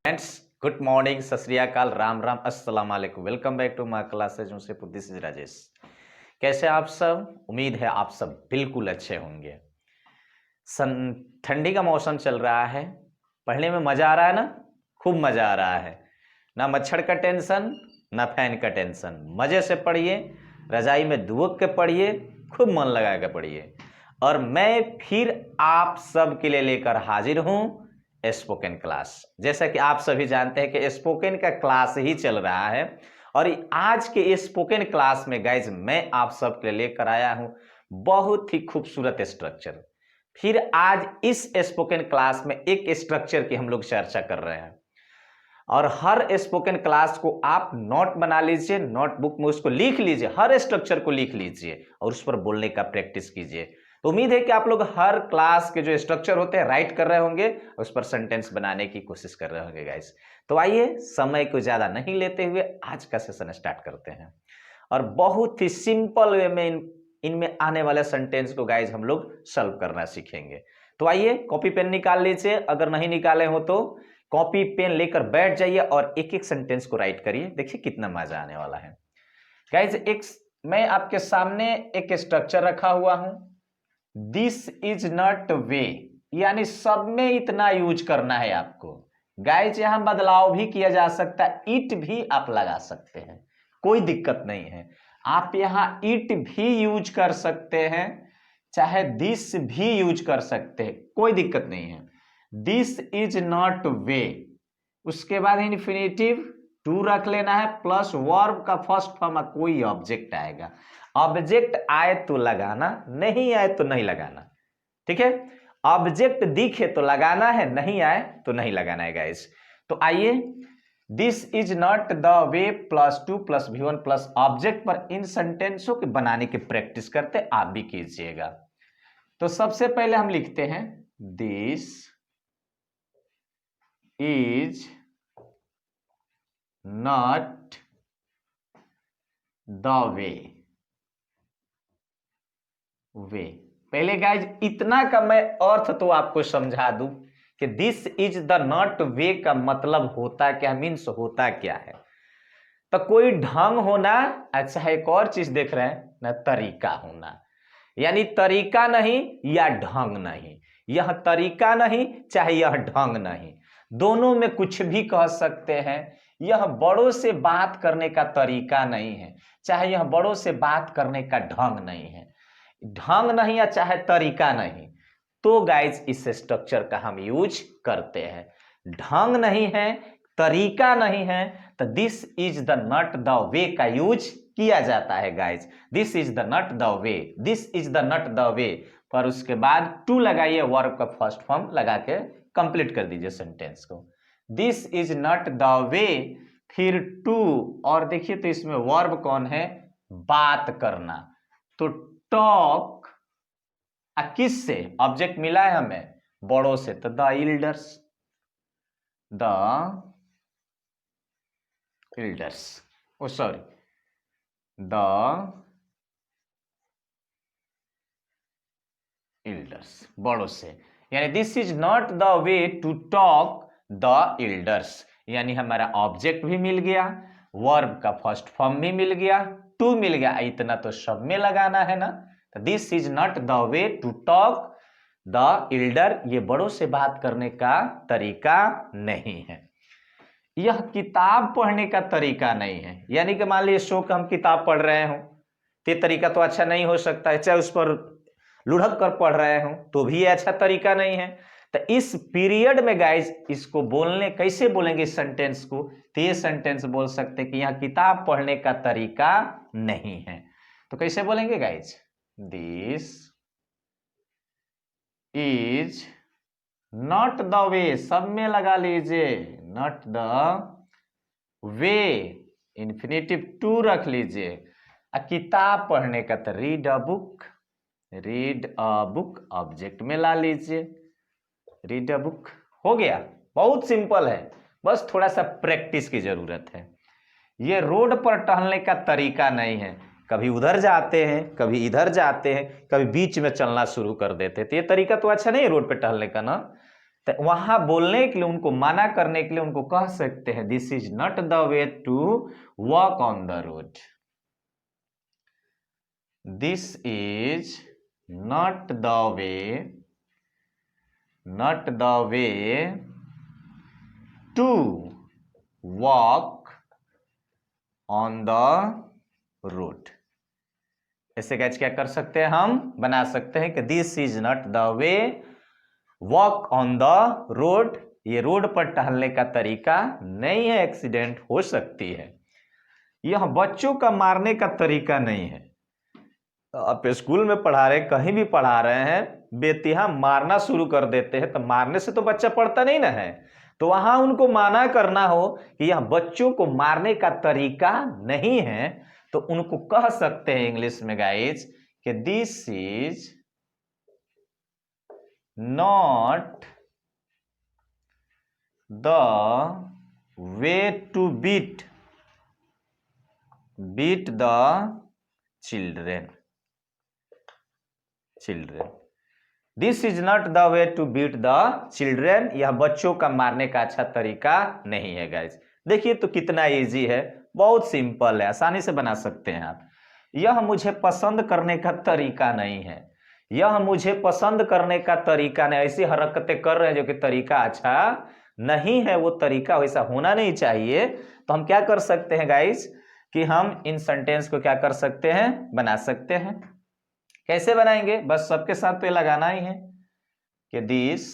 Friends, good morning, सत श्री अकाल, राम राम, अस्सलाम वालेकुम। Welcome back to my classes. This is Rajesh. कैसे आप सब? उम्मीद है आप सब बिल्कुल अच्छे होंगे। ठंडी का मौसम चल रहा है, पढ़ने में मजा आ रहा है ना? खूब मजा आ रहा है ना। मच्छर का टेंशन ना फैन का टेंशन। मजे से पढ़िए, रजाई में दुबक के पढ़िए, खूब मन लगा के पढ़िए। और मैं फिर आप सब के लिए लेकर हाजिर हूं स्पोकन क्लास। जैसा कि आप सभी जानते हैं कि स्पोकन का क्लास ही चल रहा है और आज के स्पोकन क्लास में गाइज मैं आप सब के लिए लेकर आया हूं बहुत ही खूबसूरत स्ट्रक्चर। फिर आज इस स्पोकन क्लास में एक स्ट्रक्चर की हम लोग चर्चा कर रहे हैं और हर स्पोकन क्लास को आप नोट बना लीजिए, नोटबुक में उसको लिख लीजिए, हर स्ट्रक्चर को लिख लीजिए और उस पर बोलने का प्रैक्टिस कीजिए। तो उम्मीद है कि आप लोग हर क्लास के जो स्ट्रक्चर होते हैं राइट कर रहे होंगे, उस पर सेंटेंस बनाने की कोशिश कर रहे होंगे गाइस। तो आइए समय को ज्यादा नहीं लेते हुए आज का सेशन स्टार्ट करते हैं और बहुत ही सिंपल वे में इनमें आने वाले सेंटेंस को गाइस हम लोग सॉल्व करना सीखेंगे। तो आइए कॉपी पेन निकाल लीजिए, अगर नहीं निकाले हो तो कॉपी पेन लेकर बैठ जाइए और एक एक सेंटेंस को राइट करिए। देखिए कितना मजा आने वाला है गाइस। मैं आपके सामने एक स्ट्रक्चर रखा हुआ हूं, दिस इज नॉट वे, यानी सब में इतना यूज करना है आपको। गाइस यहां बदलाव भी किया जा सकता है, इट भी आप लगा सकते हैं, कोई दिक्कत नहीं है। आप यहां इट भी यूज कर सकते हैं, चाहे दिस भी यूज कर सकते हैं, कोई दिक्कत नहीं है। दिस इज नॉट वे, उसके बाद इंफिनिटिव टू रख लेना है प्लस वर्ब का फर्स्ट फॉर्म कोई ऑब्जेक्ट आएगा। ऑब्जेक्ट आए तो लगाना, नहीं आए तो नहीं लगाना, ठीक है। ऑब्जेक्ट दिखे तो लगाना है, नहीं आए तो नहीं लगाना है गाइस। तो आइए this is not the way plus two plus V1 plus object पर इन सेंटेंसों के बनाने की प्रैक्टिस करते, आप भी कीजिएगा। तो सबसे पहले हम लिखते हैं दिस इज नॉट द वे। पहले गाइज इतना का मैं अर्थ तो आपको समझा दूं कि दिस इज द नॉट वे का मतलब होता क्या, मीन्स होता क्या है। तो कोई ढंग होना, अच्छा एक और चीज देख रहे हैं ना, तरीका होना, यानी तरीका नहीं या ढंग नहीं। यह तरीका नहीं चाहे यह ढंग नहीं, दोनों में कुछ भी कह सकते हैं। यह बड़ों से बात करने का तरीका नहीं है, चाहे यह बड़ों से बात करने का ढंग नहीं है। ढंग नहीं या चाहे तरीका नहीं, तो गाइज इस स्ट्रक्चर का हम यूज करते हैं। ढंग नहीं है, तरीका नहीं है, तो this is the not the वे का यूज किया जाता है guys. This is the not the way, this is the not the वे पर उसके बाद टू लगाइए, वर्ब का फर्स्ट फॉर्म लगा के कंप्लीट कर दीजिए सेंटेंस को। दिस इज नॉट द वे फिर टू, और देखिए तो इसमें वर्ब कौन है, बात करना। तो टॉक किस से, ऑब्जेक्ट मिला है हमें बड़ों से, तो the elders, the elders, oh sorry the elders, बड़ों से। यानी this is not the way to talk the elders, यानी हमारा ऑब्जेक्ट भी मिल गया, वर्ब का फर्स्ट फॉर्म भी मिल गया, टू मिल गया, इतना तो सब में लगाना है ना। तो this is not the way to talk the elder, ये बड़ों से बात करने का तरीका नहीं है। यह किताब पढ़ने का तरीका नहीं है, यानी कि मान लीजिए शो का हम किताब पढ़ रहे हो तो ये तरीका तो अच्छा नहीं हो सकता है, चाहे उस पर लुढ़क कर पढ़ रहे हो तो भी ये अच्छा तरीका नहीं है। तो इस पीरियड में गाइज इसको बोलने, कैसे बोलेंगे इस सेंटेंस को, तो ये सेंटेंस बोल सकते हैं कि यहाँ किताब पढ़ने का तरीका नहीं है। तो कैसे बोलेंगे guys, this is not the way, सब में लगा लीजिए, not the way, infinitive to रख लीजिए। किताब पढ़ने का तो read a book, read a book object में ला लीजिए, रीड अ बुक हो गया। बहुत सिंपल है, बस थोड़ा सा प्रैक्टिस की जरूरत है। ये रोड पर टहलने का तरीका नहीं है, कभी उधर जाते हैं कभी इधर जाते हैं, कभी बीच में चलना शुरू कर देते हैं, तो ये तरीका तो अच्छा नहीं है रोड पे टहलने का ना। तो वहां बोलने के लिए, उनको मना करने के लिए उनको कह सकते हैं this is not the way to walk on the road, this is not the way, not the way to walk on the road. ऐसे कैच क्या कर सकते हैं, हम बना सकते हैं कि this is not the way walk on the road, ये रोड पर टहलने का तरीका नहीं है, एक्सीडेंट हो सकती है। यह बच्चों का मारने का तरीका नहीं है। आप स्कूल में पढ़ा रहे, कहीं भी पढ़ा रहे हैं, बेतिहा मारना शुरू कर देते हैं, तो मारने से तो बच्चा पढ़ता नहीं ना है। तो वहां उनको माना करना हो कि यह बच्चों को मारने का तरीका नहीं है, तो उनको कह सकते हैं इंग्लिश में गाइज कि this is not the way to beat the children, this is not the way to beat the children, यह बच्चों का मारने का अच्छा तरीका नहीं है गाइज। देखिए तो कितना इजी है, बहुत सिंपल है, आसानी से बना सकते हैं आप। यह मुझे पसंद करने का तरीका नहीं है, यह मुझे पसंद करने का तरीका नहीं, ऐसी हरकतें कर रहे हैं जो कि तरीका अच्छा नहीं है, वो तरीका वैसा होना नहीं चाहिए। तो हम क्या कर सकते हैं गाइज कि हम इन सेंटेंस को क्या कर सकते हैं, बना सकते हैं। कैसे बनाएंगे, बस सबके साथ तो ये लगाना ही है कि this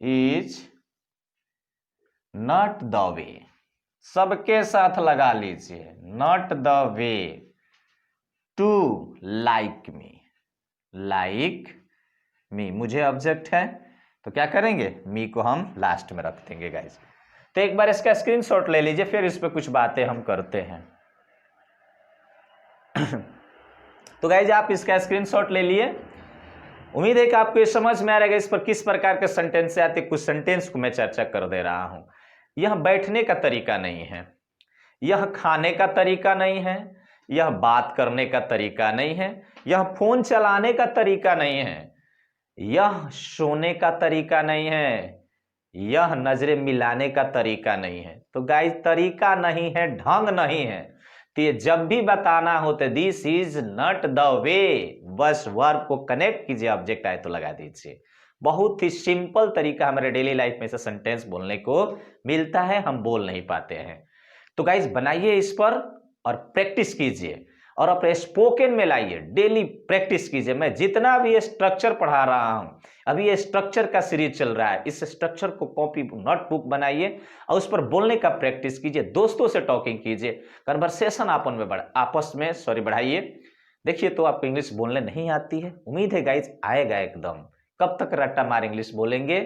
is not the way, सबके साथ लगा लीजिए, not the way to like me, मुझे ऑब्जेक्ट है तो क्या करेंगे, मी को हम लास्ट में रख देंगे गाइस। तो एक बार इसका स्क्रीनशॉट ले लीजिए, फिर इस पे कुछ बातें हम करते हैं। तो गाइज आप इसका स्क्रीनशॉट ले लिए, उम्मीद है कि आपको ये समझ में आ रहेगा इस पर किस प्रकार के सेंटेंस से आते। कुछ सेंटेंस को मैं चर्चा कर दे रहा हूं। यह बैठने का तरीका नहीं है, यह खाने का तरीका नहीं है, यह बात करने का तरीका नहीं है, यह फोन चलाने का तरीका नहीं है, यह सोने का तरीका नहीं है, यह नजरें मिलाने का तरीका नहीं है। तो गाइस तरीका नहीं है, ढंग नहीं है, तो ये जब भी बताना हो तो दिस इज नॉट द वे, बस वर्ब को कनेक्ट कीजिए, ऑब्जेक्ट आए तो लगा दीजिए। बहुत ही सिंपल तरीका हमारे डेली लाइफ में से सेंटेंस बोलने को मिलता है, हम बोल नहीं पाते हैं। तो गाइस बनाइए इस पर और प्रैक्टिस कीजिए और अपने स्पोकन में लाइए, डेली प्रैक्टिस कीजिए। मैं जितना भी ये स्ट्रक्चर पढ़ा रहा हूं, अभी ये स्ट्रक्चर का सीरीज चल रहा है, इस स्ट्रक्चर को कॉपी नोटबुक बनाइए और उस पर बोलने का प्रैक्टिस कीजिए, दोस्तों से टॉकिंग कीजिए, कन्वर्सेशन आपस में बढ़ाइए। देखिए तो आपको इंग्लिश बोलने नहीं आती है, उम्मीद है गाइज आएगा एकदम। कब तक रट्टा मार इंग्लिश बोलेंगे?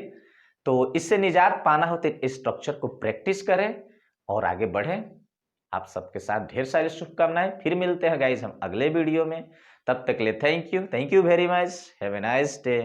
तो इससे निजात पाना हो तो स्ट्रक्चर को प्रैक्टिस करें और आगे बढ़ें। आप सबके साथ ढेर सारी शुभकामनाएं, फिर मिलते हैं गाइज हम अगले वीडियो में। तब तक के लिए thank you very much, have a nice day.